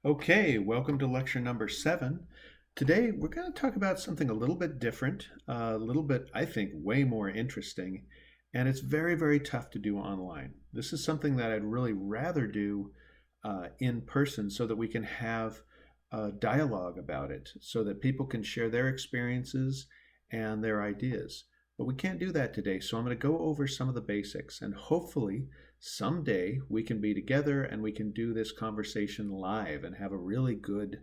Okay, welcome to lecture number 7. Today we're going to talk about something a little bit different, a little bit, I think, way more interesting, and it's very, very tough to do online. This is something that I'd really rather do in person so that we can have a dialogue about it, so that people can share their experiences and their ideas. But we can't do that today, so I'm going to go over some of the basics, and hopefully someday we can be together and we can do this conversation live and have a really good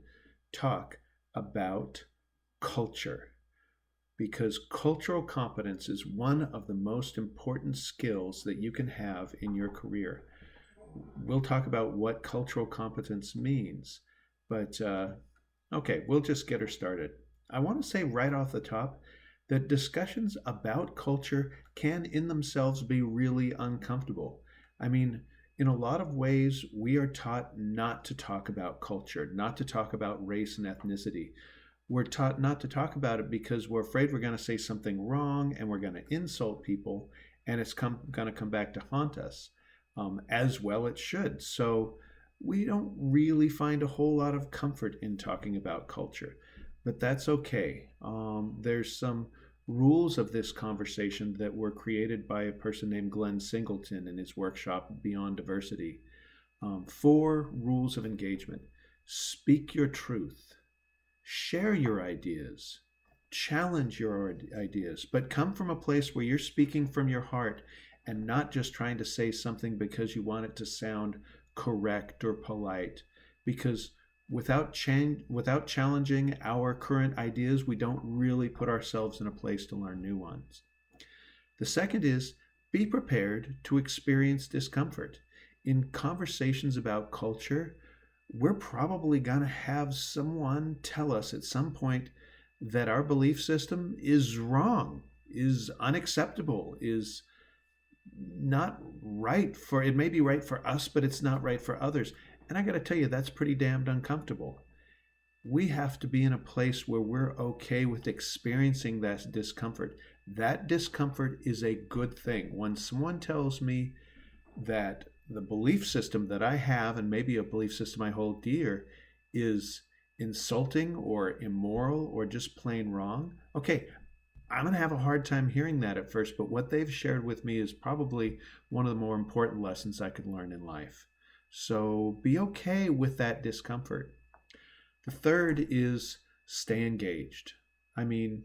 talk about culture. Because cultural competence is one of the most important skills that you can have in your career. We'll talk about what cultural competence means, but okay, we'll just get her started. I want to say right off the top that discussions about culture can in themselves be really uncomfortable. I mean, in a lot of ways, we are taught not to talk about culture, not to talk about race and ethnicity. We're taught not to talk about it because we're afraid we're going to say something wrong and we're going to insult people, and it's going to come back to haunt us. As well, it should. So, we don't really find a whole lot of comfort in talking about culture, but that's okay. There's some rules of this conversation that were created by a person named Glenn Singleton in his workshop Beyond Diversity. 4 rules of engagement: speak your truth, share your ideas, challenge your ideas, but come from a place where you're speaking from your heart and not just trying to say something because you want it to sound correct or polite. Because without challenging our current ideas, we don't really put ourselves in a place to learn new ones. The second is be prepared to experience discomfort. In conversations about culture, we're probably going to have someone tell us at some point that our belief system is wrong, is unacceptable, is not right for it may be right for us, but it's not right for others. And I got to tell you, that's pretty damned uncomfortable. We have to be in a place where we're okay with experiencing that discomfort. That discomfort is a good thing. When someone tells me that the belief system that I have, and maybe a belief system I hold dear, is insulting or immoral or just plain wrong, okay, I'm going to have a hard time hearing that at first, but what they've shared with me is probably one of the more important lessons I could learn in life. So be okay with that discomfort. The third is stay engaged. I mean,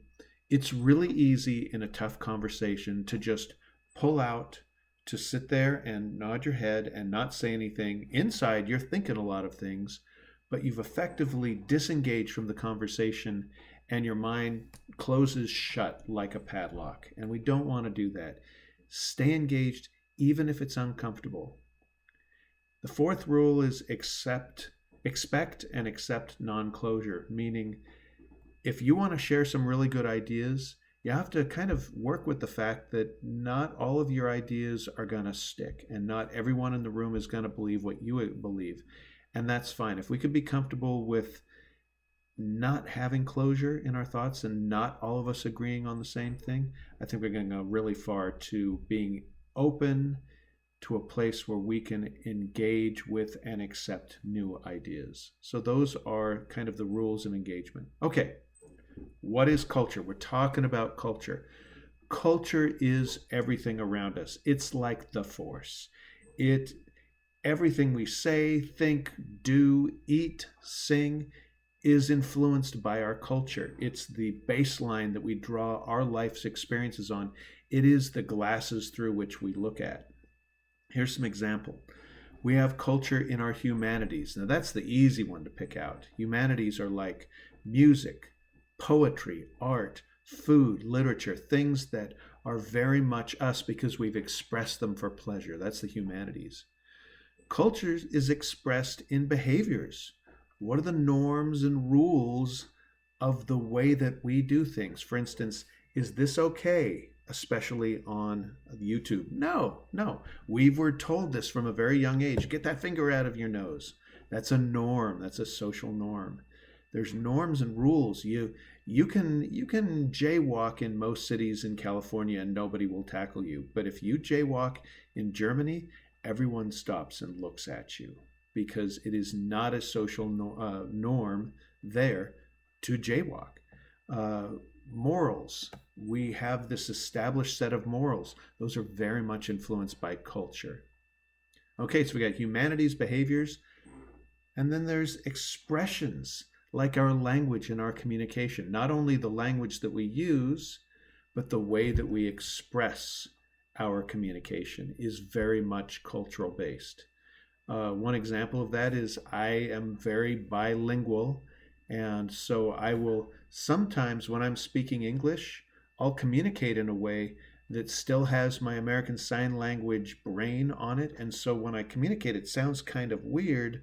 it's really easy in a tough conversation to just pull out, to sit there and nod your head and not say anything. Inside, you're thinking a lot of things, but you've effectively disengaged from the conversation and your mind closes shut like a padlock. And we don't want to do that. Stay engaged even if it's uncomfortable. The fourth rule is expect and accept non-closure, meaning if you want to share some really good ideas, you have to kind of work with the fact that not all of your ideas are going to stick and not everyone in the room is going to believe what you believe. And that's fine. If we could be comfortable with not having closure in our thoughts and not all of us agreeing on the same thing, I think we're going to go really far to being open to a place where we can engage with and accept new ideas. So those are kind of the rules of engagement. Okay, what is culture? We're talking about culture. Culture is everything around us. It's like the force. Everything we say, think, do, eat, sing is influenced by our culture. It's the baseline that we draw our life's experiences on. It is the glasses through which we look at. Here's some example. We have culture in our humanities. Now that's the easy one to pick out. Humanities are like music, poetry, art, food, literature, things that are very much us because we've expressed them for pleasure. That's the humanities. Culture is expressed in behaviors. What are the norms and rules of the way that we do things? For instance, is this okay, especially on YouTube? No, no. We were told this from a very young age. Get that finger out of your nose. That's a norm. That's a social norm. There's norms and rules. You can jaywalk in most cities in California and nobody will tackle you. But if you jaywalk in Germany, everyone stops and looks at you because it is not a social norm there to jaywalk. Uh, Morals. We have this established set of morals. Those are very much influenced by culture. Okay, so we got humanities, behaviors, and then there's expressions like our language and our communication. Not only the language that we use, but the way that we express our communication is very much cultural based. One example of that is I am very bilingual, and so I will sometimes, when I'm speaking English, I'll communicate in a way that still has my American Sign Language brain on it. And so when I communicate, it sounds kind of weird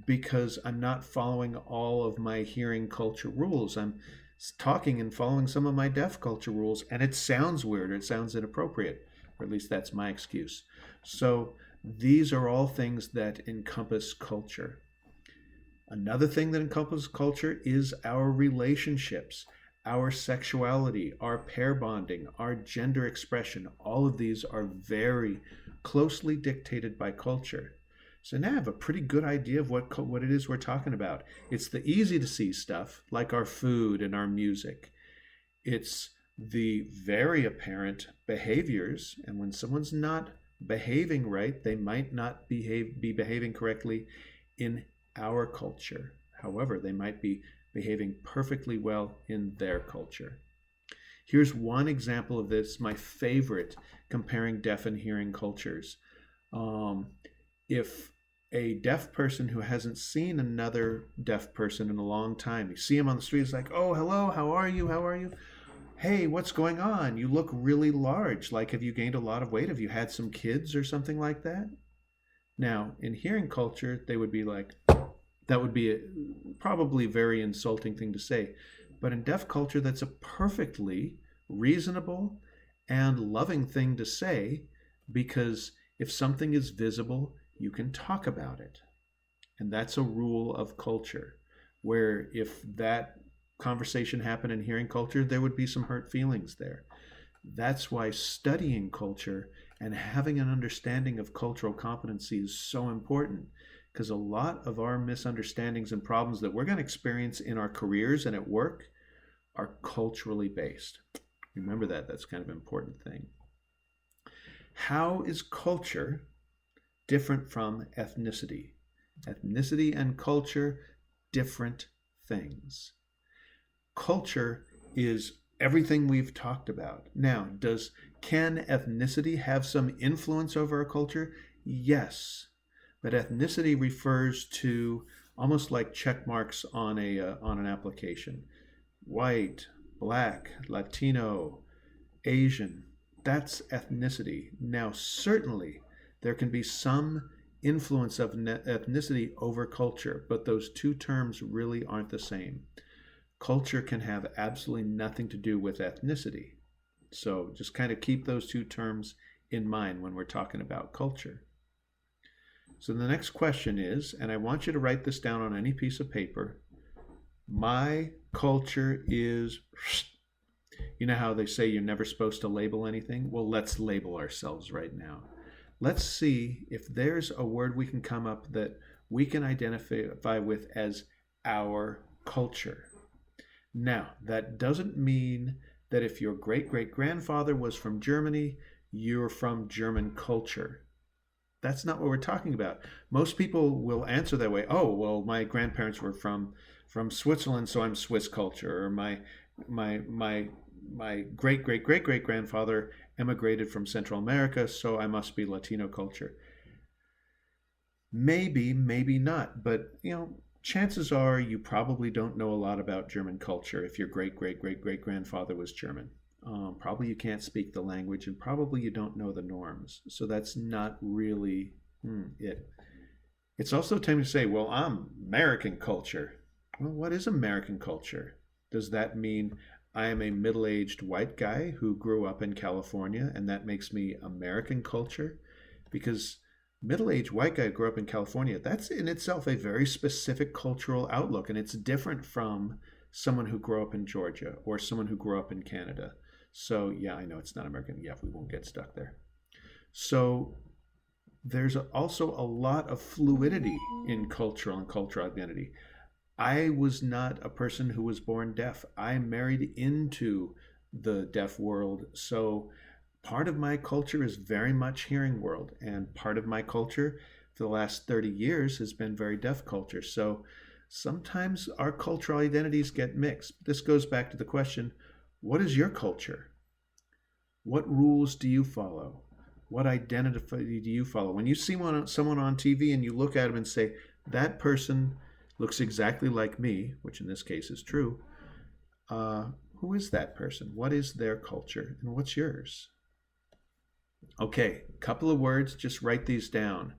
because I'm not following all of my hearing culture rules. I'm talking and following some of my deaf culture rules, and it sounds weird, or it sounds inappropriate, or at least that's my excuse. So these are all things that encompass culture. Another thing that encompasses culture is our relationships, our sexuality, our pair bonding, our gender expression. All of these are very closely dictated by culture. So now I have a pretty good idea of what it is we're talking about. It's the easy to see stuff like our food and our music. It's the very apparent behaviors, and when someone's not behaving right, they might not be behaving correctly in our culture. However, they might be behaving perfectly well in their culture. Here's one example of this, my favorite, comparing deaf and hearing cultures. If a deaf person who hasn't seen another deaf person in a long time, you see him on the street, it's like, oh, hello, how are you? How are you? Hey, what's going on? You look really large. Like, have you gained a lot of weight? Have you had some kids or something like that? Now, in hearing culture, they would be like, that would be a probably very insulting thing to say. But in deaf culture, that's a perfectly reasonable and loving thing to say, because if something is visible, you can talk about it. And that's a rule of culture, where if that conversation happened in hearing culture, there would be some hurt feelings there. That's why studying culture and having an understanding of cultural competency is so important, because a lot of our misunderstandings and problems that we're going to experience in our careers and at work are culturally based. Remember that. That's kind of an important thing. How is culture different from ethnicity? Ethnicity and culture, different things. Culture is everything we've talked about. Now, can ethnicity have some influence over our culture? Yes. But ethnicity refers to almost like check marks on an application. White, black, Latino, Asian. That's ethnicity. Now, certainly, there can be some influence of ethnicity over culture, but those two terms really aren't the same. Culture can have absolutely nothing to do with ethnicity. So just kind of keep those two terms in mind when we're talking about culture. So the next question is, and I want you to write this down on any piece of paper, my culture is, you know how they say you're never supposed to label anything? Well, let's label ourselves right now. Let's see if there's a word we can come up that we can identify with as our culture. Now, that doesn't mean that if your great-great-grandfather was from Germany, you're from German culture. That's not what we're talking about. Most people will answer that way. Oh, well, my grandparents were from Switzerland, so I'm Swiss culture. Or my great-great-great-great-grandfather emigrated from Central America, so I must be Latino culture. Maybe, maybe not. But, chances are you probably don't know a lot about German culture if your great-great-great-great-grandfather was German. Probably you can't speak the language, and probably you don't know the norms. So that's not really it. It's also time to say, well, I'm American culture. Well, what is American culture? Does that mean I am a middle-aged white guy who grew up in California and that makes me American culture? Because middle-aged white guy who grew up in California, that's in itself a very specific cultural outlook, and it's different from someone who grew up in Georgia or someone who grew up in Canada. So yeah, I know it's not American. Yeah, we won't get stuck there. So There's also a lot of fluidity in cultural and cultural identity. I was not a person who was born deaf. I married into the deaf world. So part of my culture is very much hearing world, and part of my culture for the last 30 years has been very deaf culture. So sometimes our cultural identities get mixed. This goes back to the question, what is your culture? What rules do you follow? What identity do you follow? When you see someone on TV and you look at them and say, that person looks exactly like me, which in this case is true, who is that person? What is their culture? And what's yours? Okay, couple of words, just write these down.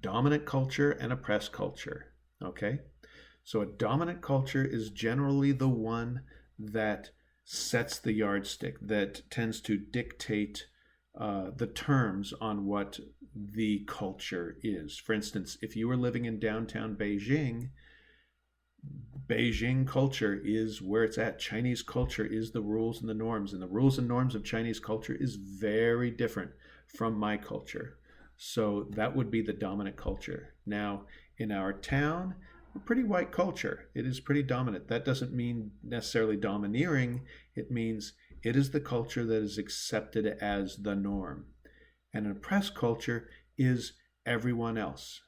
Dominant culture and oppressed culture. Okay? So a dominant culture is generally the one that sets the yardstick, that tends to dictate the terms on what the culture is. For instance, if you were living in downtown Beijing, Beijing culture is where it's at. Chinese culture is the rules and the norms, and the rules and norms of Chinese culture is very different from my culture. So that would be the dominant culture. Now, in our town, we're pretty white culture. It is pretty dominant. That doesn't mean necessarily domineering. It means it is the culture that is accepted as the norm. And an oppressed culture is everyone else.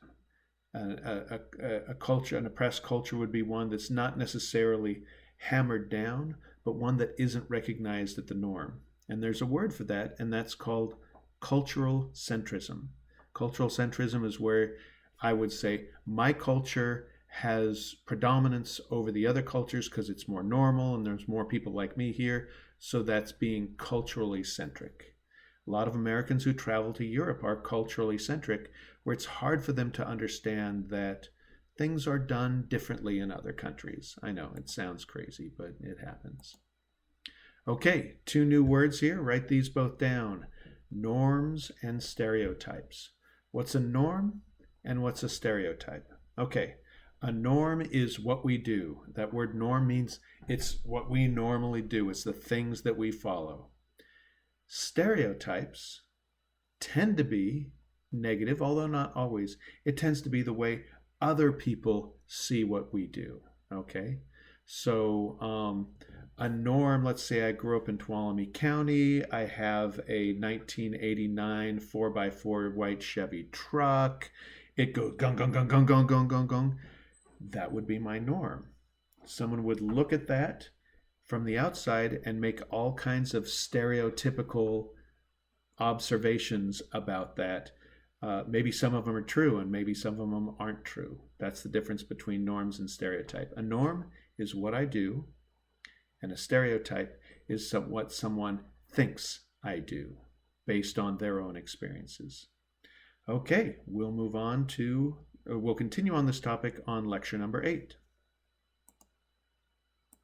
A culture, an oppressed culture would be one that's not necessarily hammered down, but one that isn't recognized as the norm. And there's a word for that, and that's called cultural centrism. Cultural centrism is where I would say my culture has predominance over the other cultures because it's more normal and there's more people like me here. So that's being culturally centric. A lot of Americans who travel to Europe are culturally centric, where it's hard for them to understand that things are done differently in other countries. I know it sounds crazy, but it happens. Okay, two new words here. Write these both down. Norms and stereotypes. What's a norm and what's a stereotype? Okay, a norm is what we do. That word norm means it's what we normally do. It's the things that we follow. Stereotypes tend to be negative, although not always. It tends to be the way other people see what we do. Okay, so a norm, let's say I grew up in Tuolumne County. I have a 1989 4x4 white Chevy truck. It goes gung, gung, gung, gung, gung, gung, gung, gung. That would be my norm. Someone would look at that from the outside and make all kinds of stereotypical observations about that. Maybe some of them are true and maybe some of them aren't true. That's the difference between norms and stereotype. A norm is what I do, and a stereotype is what someone thinks I do based on their own experiences. Okay, we'll continue on this topic on lecture number 8.